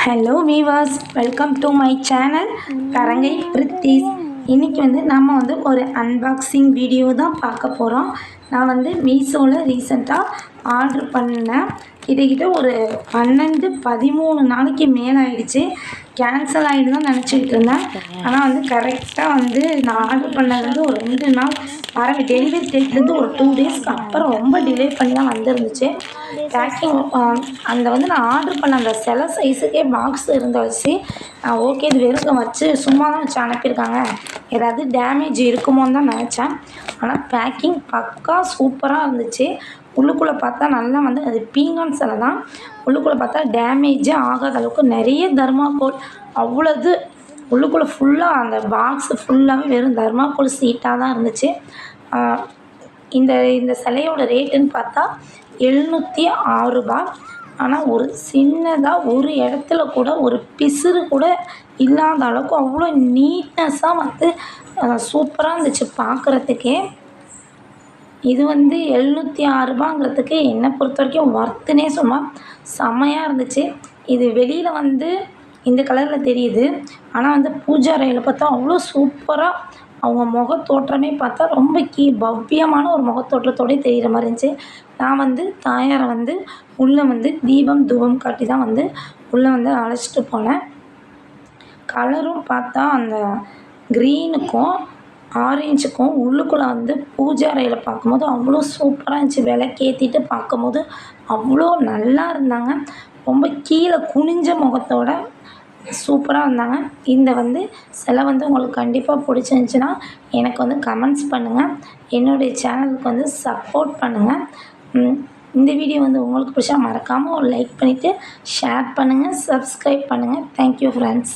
Hello viewers, welcome to my channel தரங்கை பிரித்திஸ். இன்றைக்கி நம்ம ஒரு அன்பாக்சிங் வீடியோ தான் பார்க்க போகிறோம். நான் மீஷோவில் ரீசெண்டாக ஆர்ட்ரு பண்ணேன். கிட்டத்தட்ட ஒரு 12-13 நாளைக்கு மேலே ஆகிடுச்சு. கேன்சல் ஆகிட்டு தான் நினச்சிக்கிட்டு இருந்தேன். ஆனால் கரெக்டாக நான் ஆர்ட்ரு பண்ணது ஒரு 2 நாள் டெலிவரி டேட்லேருந்து ஒரு 2 டேஸ்க்கு அப்புறம் ரொம்ப டிலே பண்ணி தான் வந்துருந்துச்சு. பேக்கிங் அந்த நான் ஆர்ட்ரு பண்ண அந்த சில சைஸுக்கே பாக்ஸ் இருந்துச்சு. ஓகே, இது வெறும் வச்சு சும்மா தான் வச்சு அனுப்பியிருக்காங்க, ஏதாவது டேமேஜ் இருக்குமோன்னு தான் நினச்சேன். ஆனால் பேக்கிங் பக்கா சூப்பராக இருந்துச்சு. உள்ளுக்குள்ளே பார்த்தா நல்லா அது பீங்கான் சிலை தான். உள்ளுக்குள்ளே பார்த்தா டேமேஜே ஆகாத அளவுக்கு நிறைய தர்மாக்கோல், அவ்வளோது உள்ளுக்குள்ளே ஃபுல்லாக அந்த பாக்ஸு ஃபுல்லாகவே வெறும் தர்மாக்கோல் சீட்டாக தான் இருந்துச்சு. இந்த சிலையோட ரேட்டுன்னு பார்த்தா 706 ரூபா. ஆனால் ஒரு சின்னதாக ஒரு இடத்துல கூட ஒரு பிசுறு கூட இல்லாத அளவுக்கு அவ்வளோ நீட்னஸாக சூப்பராக இருந்துச்சு பார்க்குறதுக்கே. இது 706 ரூபாங்கிறதுக்கு என்னை பொறுத்த வரைக்கும் ஒர்த்துனே சொன்னால் செம்மையாக இருந்துச்சு. இது வெளியில் இந்த கலரில் தெரியுது, ஆனால் பூஜா அறையில் பார்த்தா அவ்வளோ சூப்பராக அவங்க முகத்தோற்றமே பார்த்தா ரொம்ப பவ்யமான ஒரு முகத்தோற்றத்தோடே தெரிகிற மாதிரி இருந்துச்சு. நான் தாயாரை உள்ளே தீபம் தூபம் காட்டி தான் உள்ளே அழைச்சிட்டு போனேன். கலரும் பார்த்தா அந்த க்ரீனுக்கும் ஆரஞ்சுக்கும் உள்ளுக்குள்ளே பூஜை அறையில் பார்க்கும்போது அவ்வளோ சூப்பராக இருந்துச்சு. விளக்கேற்றிட்டு பார்க்கும்போது அவ்வளோ நல்லா இருந்தாங்க. ரொம்ப கீழே குனிஞ்ச முகத்தோட சூப்பராக இருந்தாங்க. இந்த சிலை உங்களுக்கு கண்டிப்பாக பிடிச்சிருந்துச்சின்னா எனக்கு கமெண்ட்ஸ் பண்ணுங்கள். என்னுடைய சேனலுக்கு சப்போர்ட் பண்ணுங்கள். இந்த வீடியோ உங்களுக்கு பிடிச்சா மறக்காமல் ஒரு லைக் பண்ணிவிட்டு ஷேர் பண்ணுங்கள், சப்ஸ்கிரைப் பண்ணுங்கள். Thank you friends.